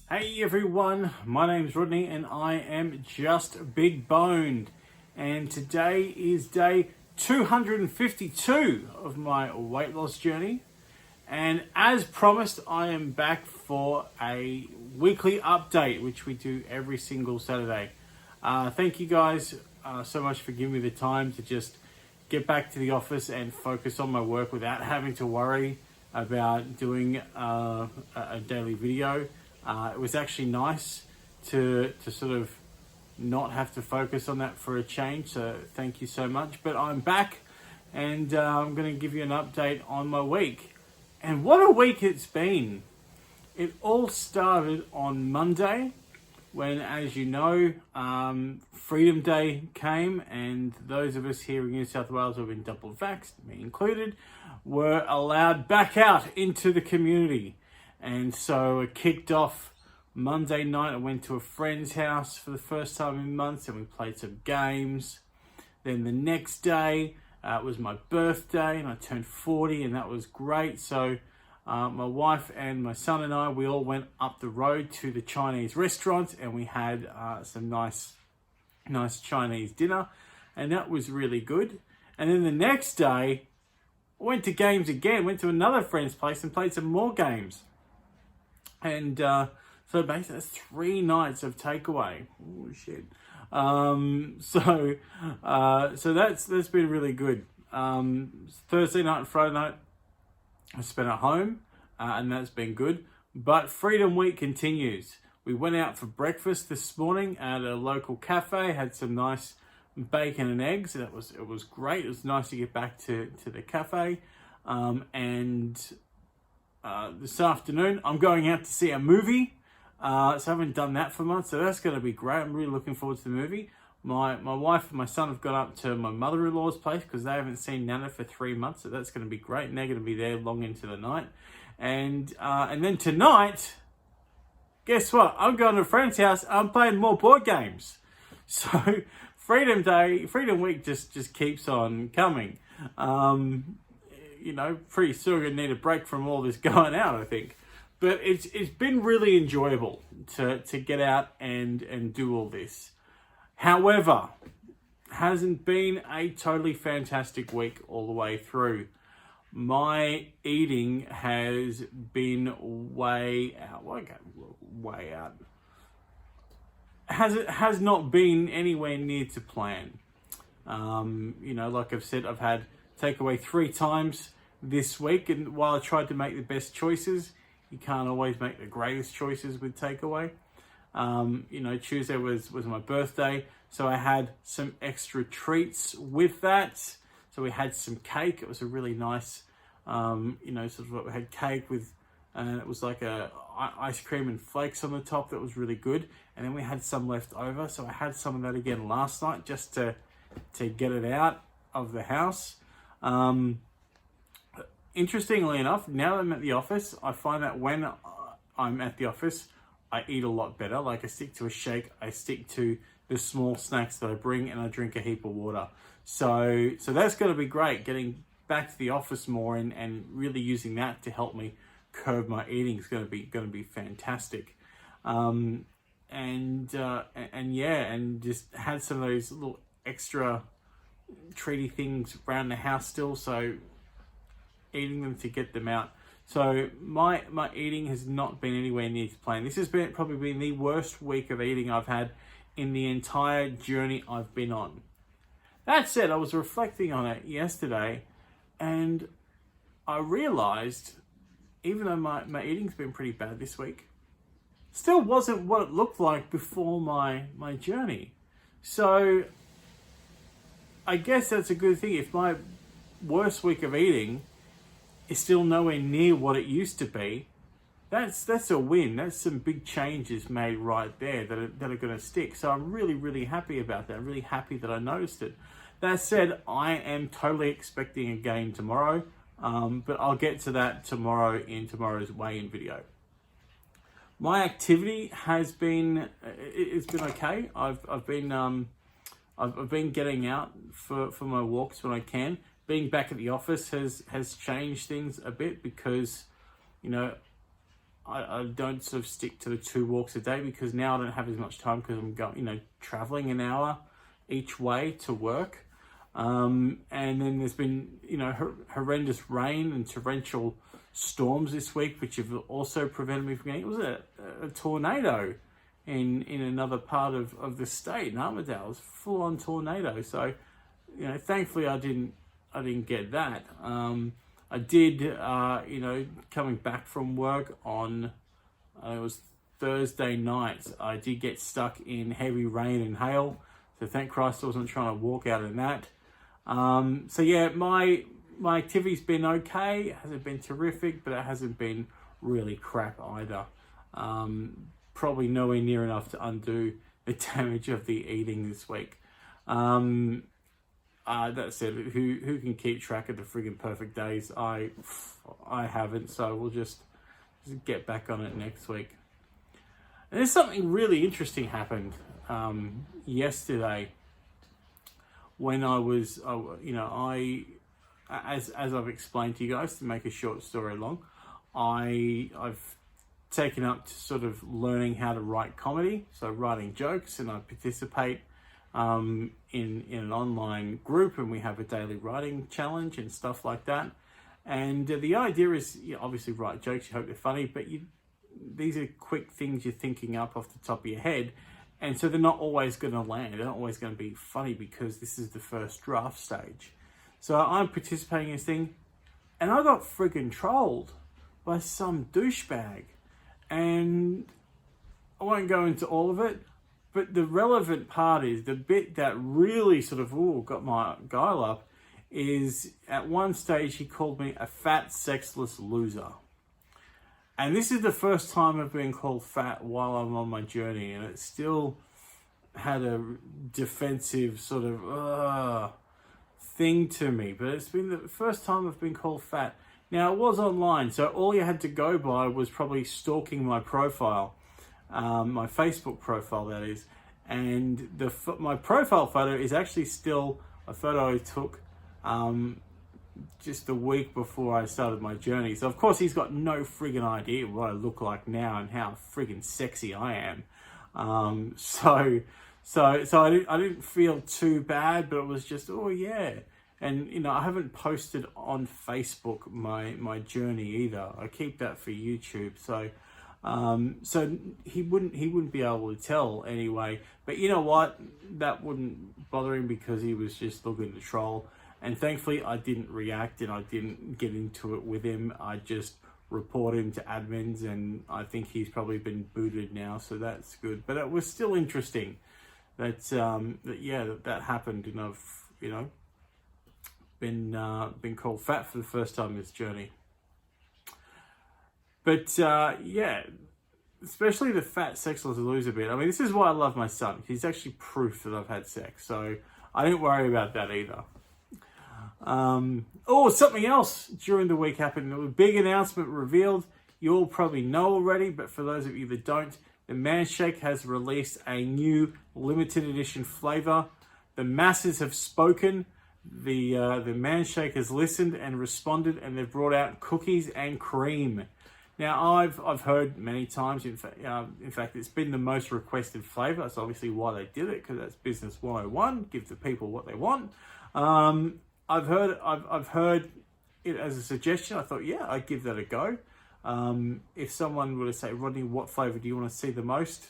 Hey everyone, my name's Rodney and I am just big boned. And today is day 252 of my weight loss journey. And as promised, I am back for a weekly update, which we do every single Saturday. Thank you guys so much for giving me the time to just get back to the office and focus on my work without having to worry about doing a daily video. It was actually nice to sort of not have to focus on that for a change, so thank you so much. But I'm back and I'm going to give you an update on my week. And what a week it's been. It all started on Monday when, as you know, Freedom Day came, and those of us here in New South Wales who have been double vaxxed, me included, were allowed back out into the community. And so it kicked off Monday night. I went to a friend's house for the first time in months and we played some games. Then the next day it was my birthday and I turned 40 and that was great. So my wife and my son and I, we all went up the road to the Chinese restaurant and we had some nice Chinese dinner, and that was really good. And then the next day I went to games again, went to another friend's place and played some more games. And so basically that's 3 nights of takeaway. Oh shit. So that's been really good. Thursday night and Friday night I spent at home, and that's been good. But Freedom Week continues. We went out for breakfast this morning at a local cafe, had some nice bacon and eggs. It was great. It was nice to get back to the cafe. This afternoon I'm going out to see a movie. So I haven't done that for months, so that's going to be great. I'm really looking forward to the movie. My wife and my son have gone up to my mother-in-law's place because they haven't seen Nana for 3 months, so that's going to be great. And they're going to be there long into the night. And then tonight, guess what? I'm going to a friend's house. I'm playing more board games. So Freedom Week just keeps on coming. Pretty soon I need a break from all this going out, I think. But it's been really enjoyable to get out and do all this. However, hasn't been a totally fantastic week all the way through. My eating has been way out. Way out. Has not been anywhere near to plan. Like I've said, I've had takeaway 3 times this week, and while I tried to make the best choices, you can't always make the greatest choices with takeaway. Tuesday was my birthday, so I had some extra treats with that. So we had some cake. It was a really nice, we had cake with, and it was like a ice cream and flakes on the top. That was really good. And then we had some left over, so I had some of that again last night just to get it out of the house. Interestingly enough, now that I'm at the office, I find that when I'm at the office, I eat a lot better. Like I stick to a shake, I stick to the small snacks that I bring, and I drink a heap of water. So that's going to be great, getting back to the office more and really using that to help me curb my eating is going to be fantastic. And just had some of those little extra treaty things around the house still, so eating them to get them out. So my eating has not been anywhere near to plan. This has probably been the worst week of eating I've had in the entire journey I've been on. That said, I was reflecting on it yesterday and I realized, even though my eating's been pretty bad this week, still wasn't what it looked like before my journey. So I guess that's a good thing. If my worst week of eating is still nowhere near what it used to be, that's a win. That's some big changes made right there that are going to stick. So I'm really, really happy about that. I'm really happy that I noticed it. That said, I am totally expecting a gain tomorrow, but I'll get to that tomorrow in tomorrow's weigh-in video. My activity has been, it's been okay. I've been getting out for my walks when I can. Being back at the office has changed things a bit because, I don't sort of stick to the 2 walks a day because now I don't have as much time because I'm going, traveling an hour each way to work. And then there's been, horrendous rain and torrential storms this week, which have also prevented me from getting, it was a tornado in another part of the state, in Armidale. It was a full-on tornado. So, thankfully I didn't get that. I did, coming back from work on, it was Thursday night, I did get stuck in heavy rain and hail. So thank Christ I wasn't trying to walk out in that. So yeah, my activity's been okay. It hasn't been terrific, but it hasn't been really crap either. Probably nowhere near enough to undo the damage of the eating this week. That said, who can keep track of the friggin' perfect days? I haven't, so we'll just get back on it next week. And there's something really interesting happened yesterday when I was, as I've explained to you guys, to make a short story long, I've taken up to sort of learning how to write comedy, so writing jokes, and I participate in an online group, and we have a daily writing challenge and stuff like that. And the idea is, obviously write jokes, you hope they're funny, but these are quick things you're thinking up off the top of your head, and so they're not always going to land, they're not always going to be funny because this is the first draft stage. So I'm participating in this thing, and I got friggin' trolled by some douchebag. And I won't go into all of it, but the relevant part is the bit that really sort of got my guile up is at one stage he called me a fat, sexless loser. And this is the first time I've been called fat while I'm on my journey, and it still had a defensive sort of thing to me. But it's been the first time I've been called fat. Now, it was online, so all you had to go by was probably stalking my profile, my Facebook profile, that is. And my profile photo is actually still a photo I took just a week before I started my journey. So, of course, he's got no friggin' idea what I look like now and how friggin' sexy I am. So I didn't feel too bad, but it was just, oh, yeah. And, I haven't posted on Facebook my journey either. I keep that for YouTube. So he wouldn't be able to tell anyway. But you know what? That wouldn't bother him because he was just looking to troll. And thankfully, I didn't react and I didn't get into it with him. I just reported him to admins, and I think he's probably been booted now. So that's good. But it was still interesting that happened, and I've been called fat for the first time in this journey. But especially the fat, sexless loser bit. I mean, this is why I love my son. He's actually proof that I've had sex, so I didn't worry about that either. Something else during the week happened. A big announcement revealed. You all probably know already, but for those of you that don't, the Manshake has released a new limited edition flavor. The masses have spoken. The Manshake has listened and responded, and they've brought out cookies and cream. Now, I've heard many times, in fact, it's been the most requested flavor. That's obviously why they did it, because that's business 101. Give the people what they want. I've heard it as a suggestion. I thought, yeah, I'd give that a go. If someone were to say, Rodney, what flavor do you want to see the most?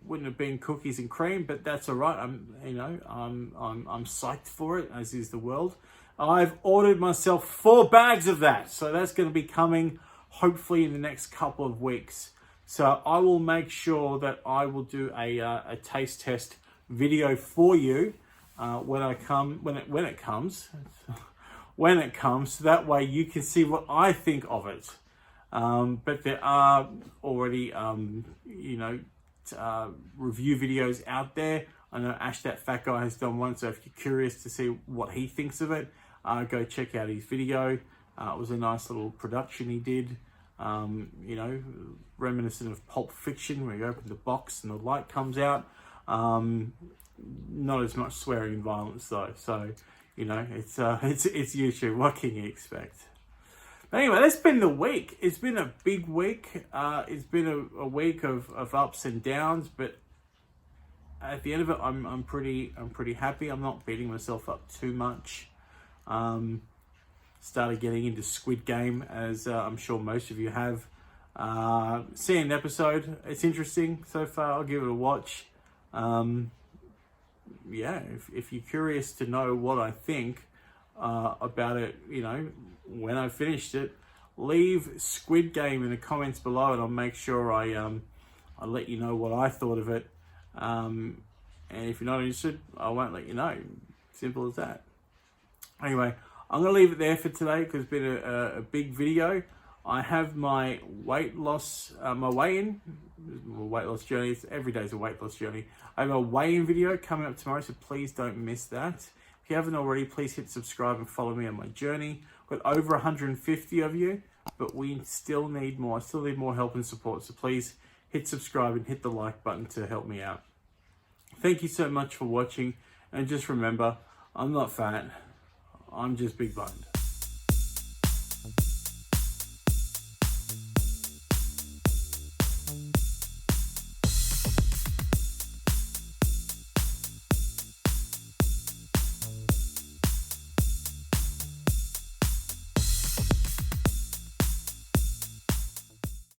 Wouldn't have been cookies and cream, but that's all right. I'm psyched for it, as is the world. I've ordered myself 4 bags of that, so that's going to be coming hopefully in the next couple of weeks. So I will make sure that I will do a taste test video for you when it comes. So that way you can see what I think of it. But there are already review videos out there. I know Ash That Fat Guy has done one, so if you're curious to see what he thinks of it, go check out his video. It was a nice little production he did, reminiscent of Pulp Fiction, where you open the box and the light comes out. Not as much swearing and violence though, so it's YouTube. What can you expect? But anyway, that's been the week. It's been a big week. It's been a week of ups and downs, but at the end of it, I'm pretty happy. I'm not beating myself up too much. Started getting into Squid Game, as I'm sure most of you have. Seen an episode. It's interesting so far. I'll give it a watch. Yeah, if you're curious to know what I think about it, you know, when I finished it, leave Squid Game in the comments below, and I'll make sure I'll let you know what I thought of it. And if you're not interested, I won't let you know. Simple as that. Anyway, I'm going to leave it there for today because it's been a big video. I have my weight loss, my weigh-in, weight loss journey. Every day's a weight loss journey. I have a weigh-in video coming up tomorrow, so please don't miss that. If you haven't already, please hit subscribe and follow me on my journey. We've got over 150 of you, but we still need more. I still need more help and support, so please hit subscribe and hit the like button to help me out. Thank you so much for watching, and just remember, I'm not fat, I'm just big boned.